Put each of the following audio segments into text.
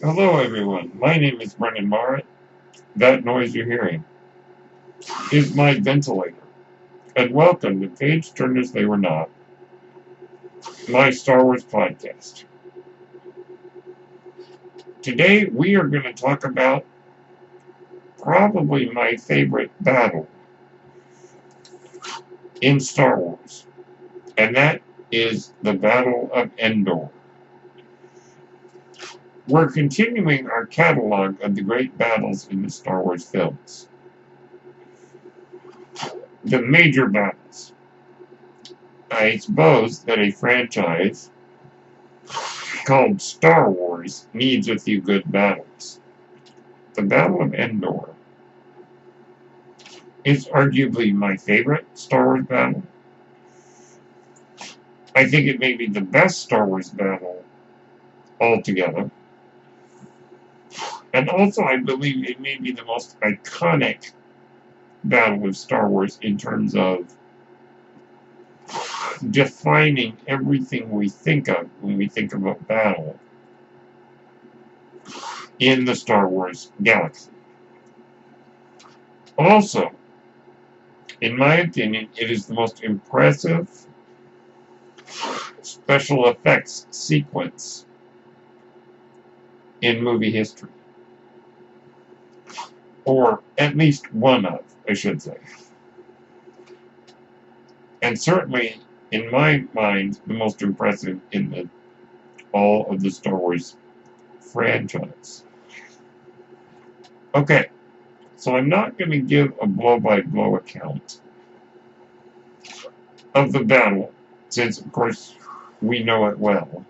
Hello everyone, my name is Brendan Marrett. That noise you're hearing is my ventilator. And welcome to Page Turners They Were Not, my Star Wars podcast. Today we are going to talk about probably my favorite battle in Star Wars, and that is the Battle of Endor. We're continuing our catalog of the great battles in the Star Wars films. The major battles. I suppose that a franchise called Star Wars needs a few good battles. The Battle of Endor is arguably my favorite Star Wars battle. I think it may be the best Star Wars battle altogether. And also I believe it may be the most iconic battle of Star Wars in terms of defining everything we think of when we think about battle in the Star Wars galaxy. Also, in my opinion, it is the most impressive special effects sequence in movie history. Or at least one of, I should say. And certainly, in my mind, the most impressive in all of the Star Wars franchise. Okay, so I'm not going to give a blow-by-blow account of the battle, since, of course, we know it well.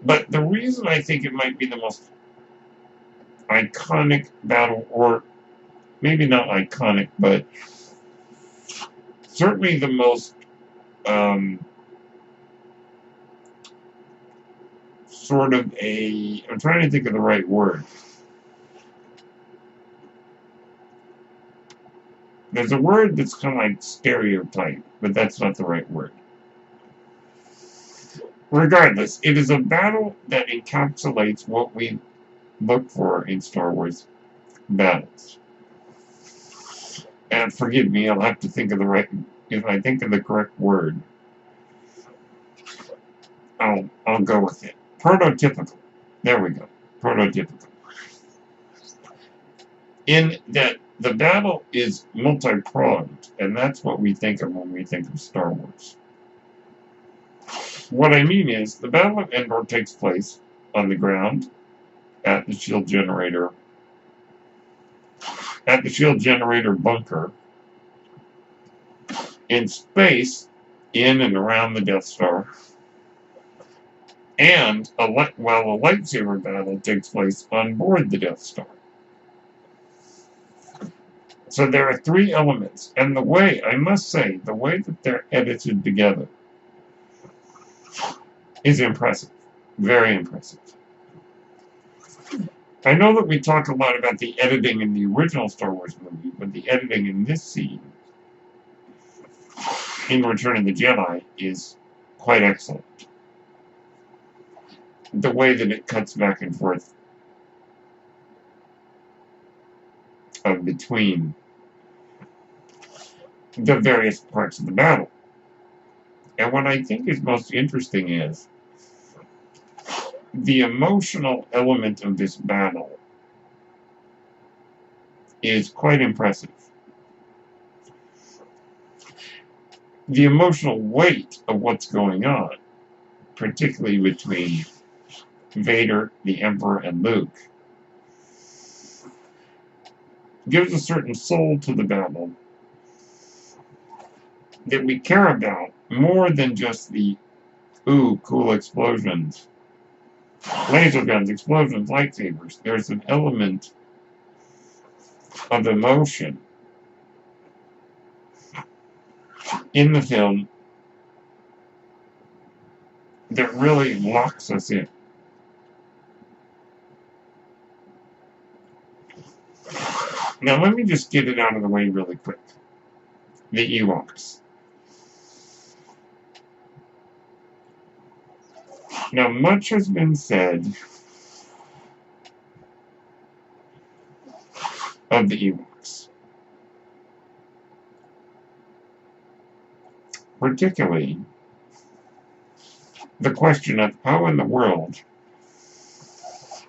But the reason I think it might be the most iconic battle, or maybe not iconic, but certainly the most sort of I'm trying to think of the right word. There's a word that's kind of like stereotype, but that's not the right word. Regardless, it is a battle that encapsulates what we look for in Star Wars battles. And forgive me, I'll have to think of if I think of the correct word, I'll go with it. Prototypical. There we go. Prototypical. In that the battle is multi-pronged, and that's what we think of when we think of Star Wars. What I mean is, the Battle of Endor takes place on the ground, at the shield generator bunker, in space, in and around the Death Star, and while a lightsaber battle takes place on board the Death Star. So there are three elements, and I must say, the way that they're edited together is impressive. Very impressive. I know that we talk a lot about the editing in the original Star Wars movie, but the editing in this scene, in Return of the Jedi, is quite excellent. The way that it cuts back and forth between the various parts of the battle. And what I think is most interesting is the emotional element of this battle is quite impressive. The emotional weight of what's going on, particularly between Vader, the Emperor, and Luke, gives a certain soul to the battle that we care about more than just the cool explosions, laser guns, explosions, lightsabers. There's an element of emotion in the film that really locks us in. Now let me just get it out of the way really quick. The Ewoks. Now, much has been said of the Ewoks, particularly the question of how in the world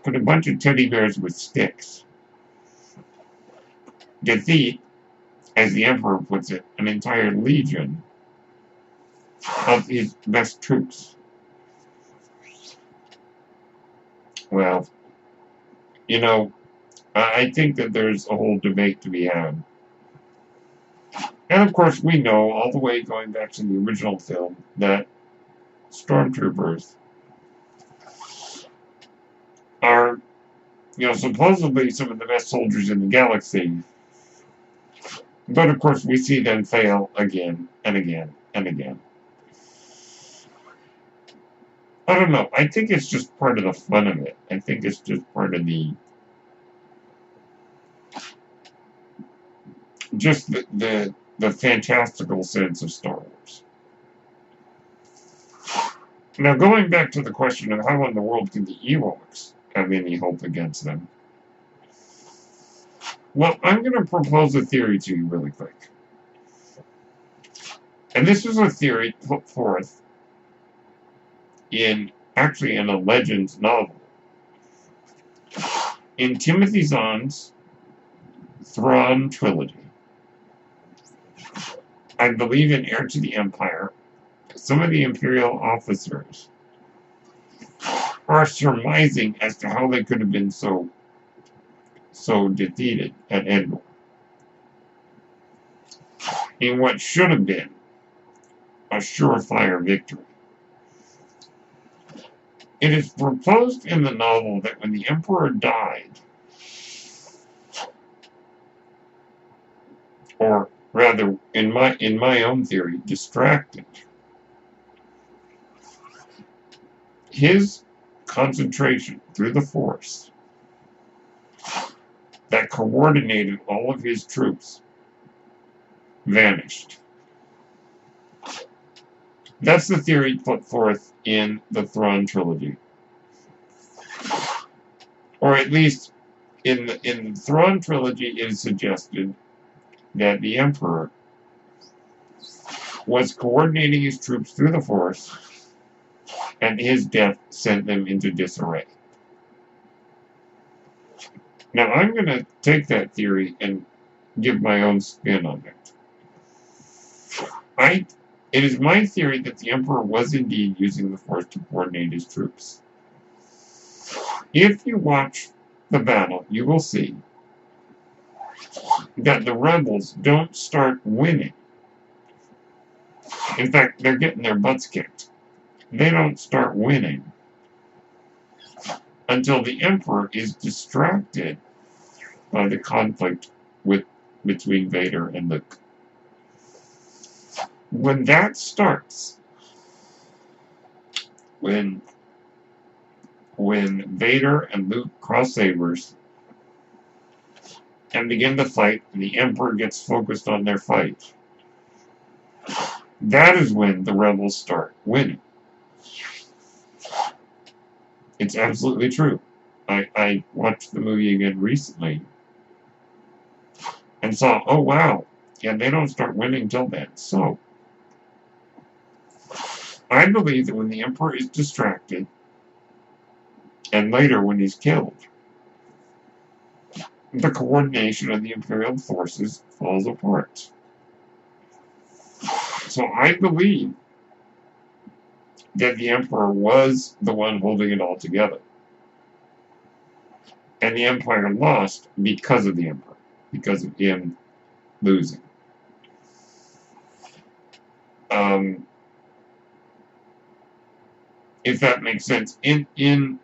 could a bunch of teddy bears with sticks defeat, as the Emperor puts it, an entire legion of his best troops. Well, you know, I think that there's a whole debate to be had. And of course, we know all the way going back to the original film that stormtroopers are, supposedly some of the best soldiers in the galaxy. But of course, we see them fail again and again and again. I don't know. I think it's just part of the fun of it. I think it's just part of the fantastical sense of Star Wars. Now, going back to the question of how in the world can the Ewoks have any hope against them? Well, I'm going to propose a theory to you really quick. And this is a theory put forth in a Legends novel. In Timothy Zahn's Thrawn trilogy. I believe in Heir to the Empire, some of the Imperial officers are surmising as to how they could have been so defeated at Endor. In what should have been a surefire victory. It is proposed in the novel that when the Emperor died, or rather, in my own theory, distracted, his concentration through the Force that coordinated all of his troops vanished. That's the theory put forth in the Thrawn trilogy. Or at least in the Thrawn trilogy, it is suggested that the Emperor was coordinating his troops through the Force, and his death sent them into disarray. Now, I'm going to take that theory and give my own spin on it. It is my theory that the Emperor was indeed using the Force to coordinate his troops. If you watch the battle, you will see that the rebels don't start winning. In fact, they're getting their butts kicked. They don't start winning until the Emperor is distracted by the conflict between Vader and Luke. When that starts, when Vader and Luke cross sabers and begin to fight, and the Emperor gets focused on their fight, that is when the rebels start winning. It's absolutely true. I watched the movie again recently and saw, oh wow, yeah, they don't start winning till then. So, I believe that when the Emperor is distracted, and later when he's killed, the coordination of the Imperial forces falls apart. So I believe that the Emperor was the one holding it all together. And the Empire lost because of the Emperor, because of him losing. If that makes sense. In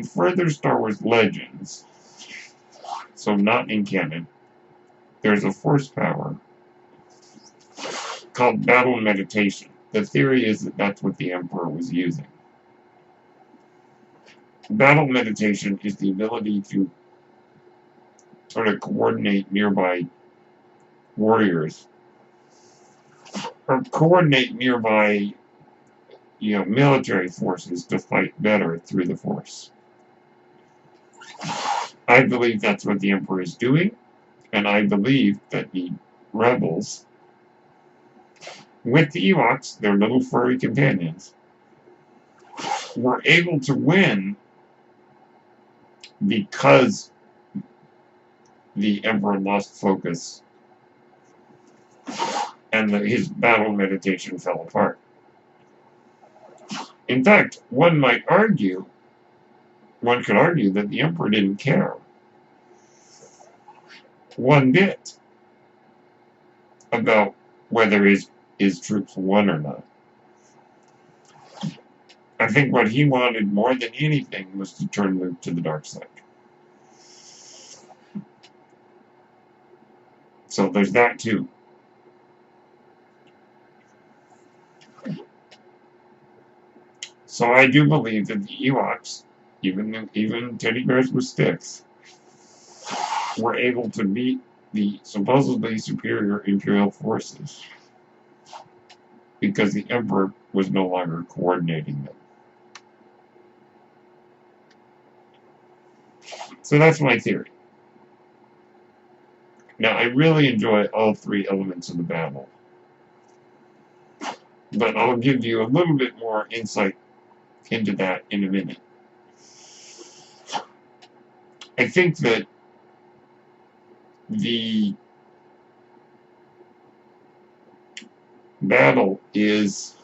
further Star Wars Legends, so not in canon, there's a force power called battle meditation. The theory is that that's what the Emperor was using. Battle meditation is the ability to sort of coordinate nearby warriors, or coordinate nearby military forces to fight better through the Force. I believe that's what the Emperor is doing, and I believe that the rebels, with the Ewoks, their little furry companions, were able to win because the Emperor lost focus and his battle meditation fell apart. In fact, one could argue that the Emperor didn't care one bit about whether his troops won or not. I think what he wanted more than anything was to turn Luke to the dark side. So there's that too. So I do believe that the Ewoks, even teddy bears with sticks, were able to beat the supposedly superior Imperial forces because the Emperor was no longer coordinating them. So that's my theory. Now, I really enjoy all three elements of the battle, but I'll give you a little bit more insight into that in a minute. I think that the battle is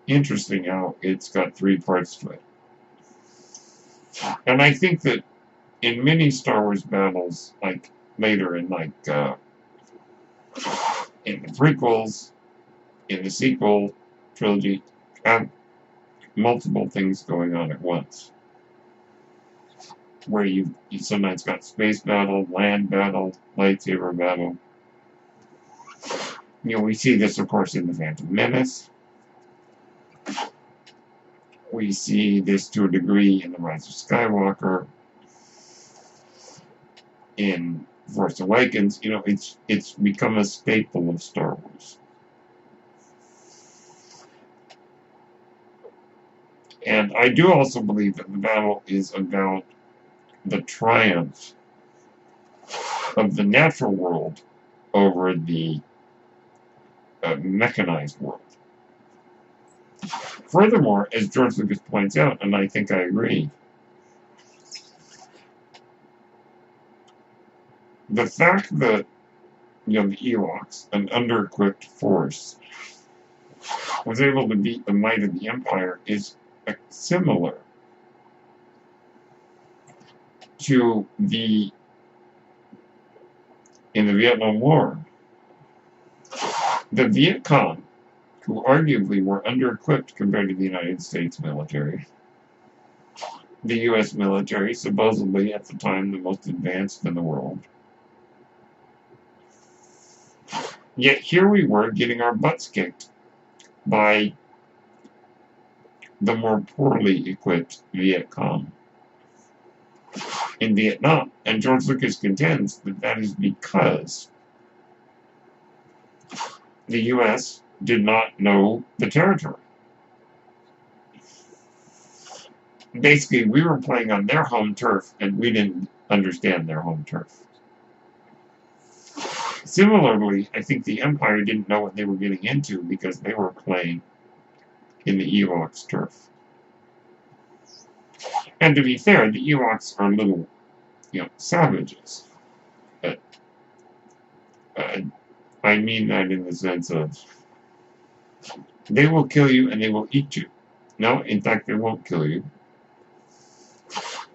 interesting how it's got three parts to it. And I think that in many Star Wars battles, like later in in the prequels, in the sequel trilogy, have multiple things going on at once. Where you sometimes got space battle, land battle, lightsaber battle. We see this, of course, in The Phantom Menace. We see this to a degree in The Rise of Skywalker. In Force Awakens, it's become a staple of Star Wars. And I do also believe that the battle is about the triumph of the natural world over the mechanized world. Furthermore, as George Lucas points out, and I think I agree, the fact that the Ewoks, an under-equipped force, was able to beat the might of the Empire is similar to in the Vietnam War. The Viet Cong, who arguably were under-equipped compared to the United States military, the U.S. military, supposedly at the time the most advanced in the world. Yet here we were getting our butts kicked by the more poorly equipped Viet Cong in Vietnam. And George Lucas contends that that is because the U.S. did not know the territory. Basically, we were playing on their home turf, and we didn't understand their home turf. Similarly, I think the Empire didn't know what they were getting into because they were playing in the Ewoks' turf. And to be fair, the Ewoks are little, savages. But, I mean that in the sense of they will kill you and they will eat you. No, in fact, they won't kill you.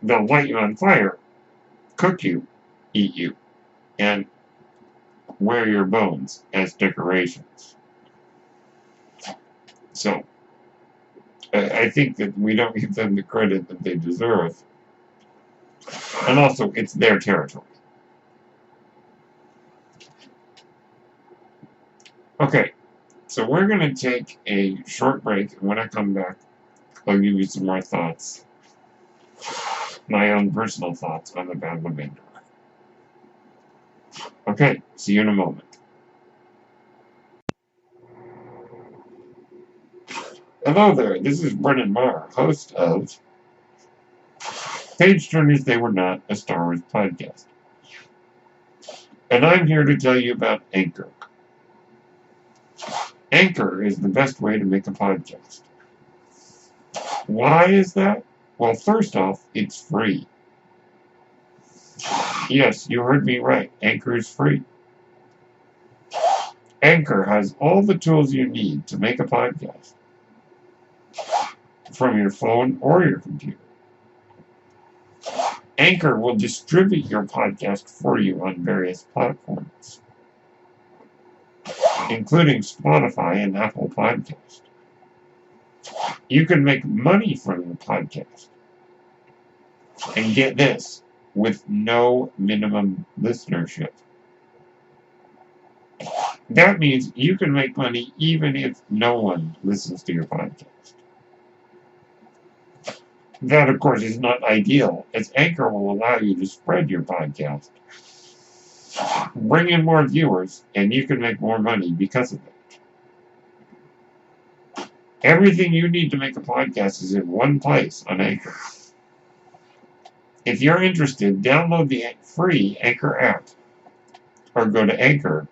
They'll light you on fire, cook you, eat you, and wear your bones as decorations. So, I think that we don't give them the credit that they deserve. And also, it's their territory. Okay, so we're going to take a short break, and when I come back, I'll give you some more thoughts. My own personal thoughts on the Battle of Endor. Okay, see you in a moment. Hello there, this is Brennan Marr, host of Page Turners They Were Not, a Star Wars podcast. And I'm here to tell you about Anchor. Anchor is the best way to make a podcast. Why is that? Well, first off, it's free. Yes, you heard me right. Anchor is free. Anchor has all the tools you need to make a podcast from your phone or your computer. Anchor will distribute your podcast for you on various platforms, including Spotify and Apple Podcasts. You can make money from your podcast. And get this, with no minimum listenership. That means you can make money even if no one listens to your podcast. That, of course, is not ideal, as Anchor will allow you to spread your podcast, bring in more viewers, and you can make more money because of it. Everything you need to make a podcast is in one place on Anchor. If you're interested, download the free Anchor app or go to anchor.fm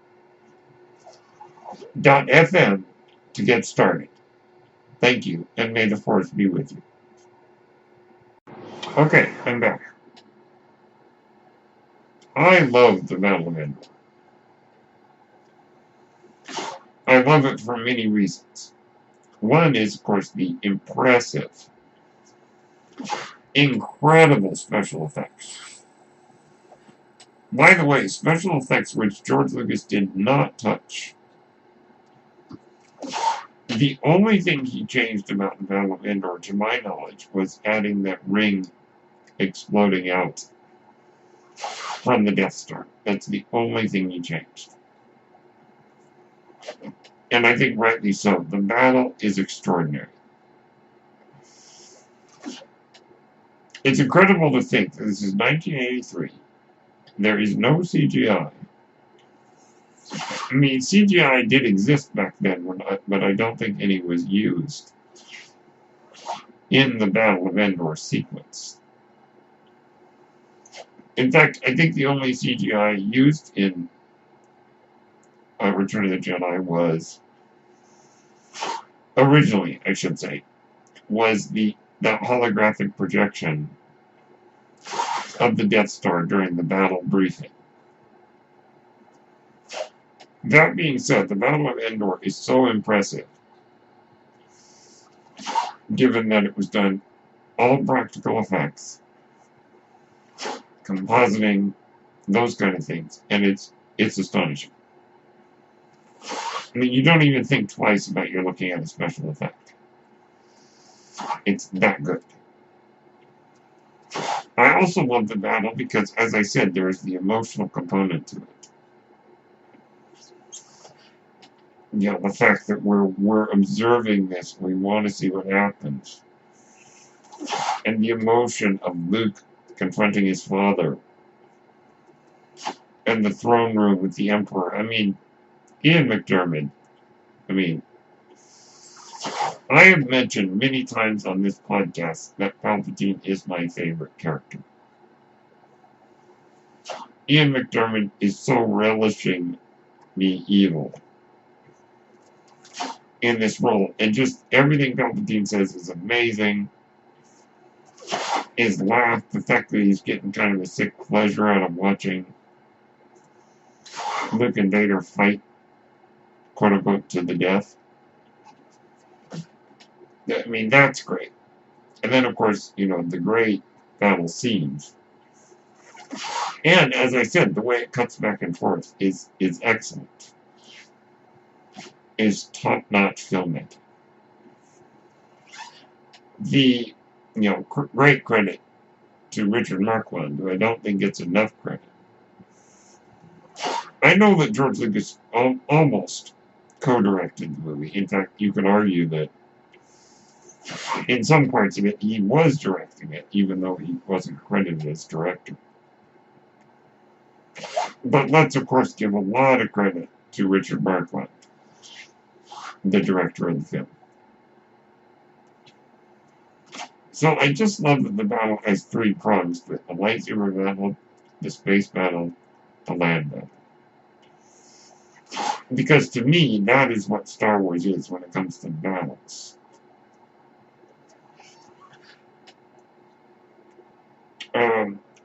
to get started. Thank you, and may the Force be with you. Okay, I'm back. I love the Battle of Endor. I love it for many reasons. One is, of course, the impressive, incredible special effects. By the way, special effects which George Lucas did not touch. The only thing he changed about the Battle of Endor, to my knowledge, was adding that ring exploding out from the Death Star. That's the only thing he changed. And I think rightly so. The battle is extraordinary. It's incredible to think that this is 1983. There is no CGI. I mean, CGI did exist back then, but I don't think any was used in the Battle of Endor sequence. In fact, I think the only CGI used in Return of the Jedi was, originally, I should say, was that holographic projection of the Death Star during the battle briefing. That being said, the Battle of Endor is so impressive, given that it was done all practical effects, compositing, those kind of things, and it's astonishing. I mean, you don't even think twice about you're looking at a special effect. It's that good. I also love the battle because, as I said, there's the emotional component to it. You know, the fact that we're observing this, we want to see what happens. And the emotion of Luke confronting his father. And the throne room with the Emperor. I mean, Ian McDiarmid. I have mentioned many times on this podcast that Palpatine is my favorite character. Ian McDiarmid is so relishing the evil in this role, and just everything Palpatine says is amazing. His laugh, the fact that he's getting kind of a sick pleasure out of watching Luke and Vader fight, quote unquote, to the death. I mean, that's great. And then, of course, you know, the great battle scenes. And, as I said, the way it cuts back and forth is excellent. Is top-notch filmmaking. The, you know, great credit to Richard Marquand, who I don't think gets enough credit. I know that George Lucas almost co-directed the movie. In fact, you could argue that in some parts of it, he was directing it, even though he wasn't credited as director. But let's, of course, give a lot of credit to Richard Marquand, the director of the film. So I just love that the battle has three prongs to it: the lightsaber battle, the space battle, the land battle. Because to me, that is what Star Wars is when it comes to battles.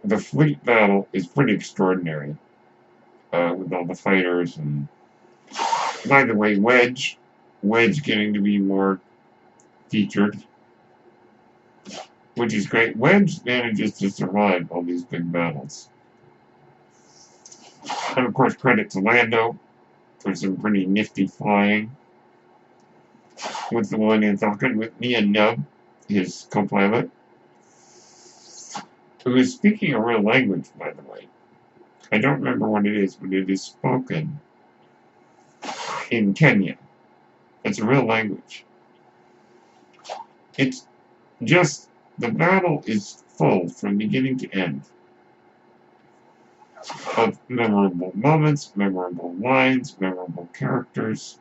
The fleet battle is pretty extraordinary, with all the fighters. And by the way, Wedge getting to be more featured, which is great. Wedge manages to survive all these big battles. And of course, credit to Lando for some pretty nifty flying with the Millennium Falcon, with Mia Nub, his co-pilot, who is speaking a real language, by the way. I don't remember what it is, but it is spoken in Kenya. It's a real language. It's just, the battle is full from beginning to end of memorable moments, memorable lines, memorable characters,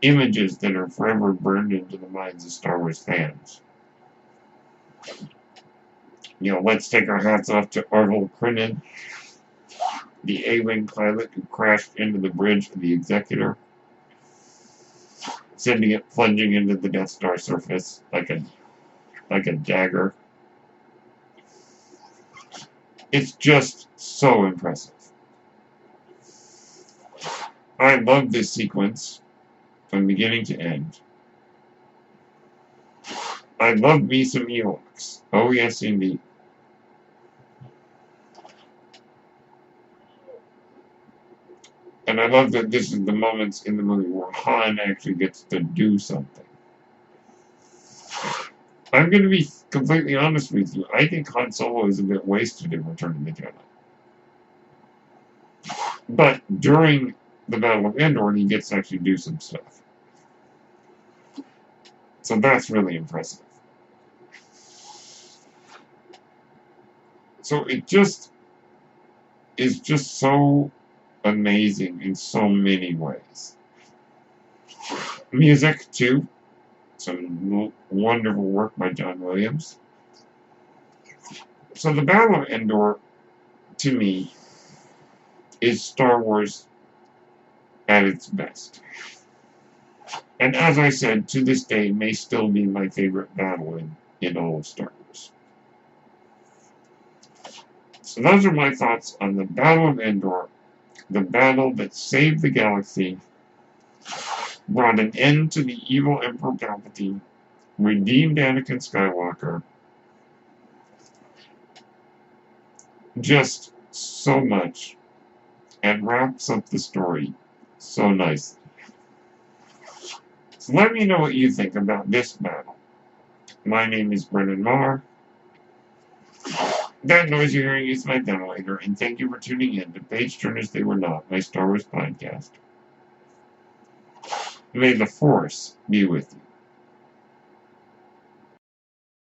images that are forever burned into the minds of Star Wars fans. You know, let's take our hats off to Orville Crinan, the A-Wing pilot who crashed into the bridge of the Executor, sending it plunging into the Death Star surface like a dagger. It's just so impressive. I love this sequence from beginning to end. I love me some Ewoks. Oh yes, indeed. And I love that this is the moments in the movie where Han actually gets to do something. I'm going to be completely honest with you. I think Han Solo is a bit wasted in Return of the Jedi. But during the Battle of Endor, he gets to actually do some stuff. So that's really impressive. So it just is just so amazing in so many ways. Music, too. Some wonderful work by John Williams. So the Battle of Endor, to me, is Star Wars at its best. And as I said, to this day, may still be my favorite battle in all of Star Wars. So those are my thoughts on the Battle of Endor, the battle that saved the galaxy, brought an end to the evil Emperor Palpatine, redeemed Anakin Skywalker. Just so much, and wraps up the story so nicely. So let me know what you think about this battle. My name is Brennan Marr. That noise you're hearing is my ventilator, and thank you for tuning in to Page Turners They Were Not, my Star Wars podcast. May the Force be with you.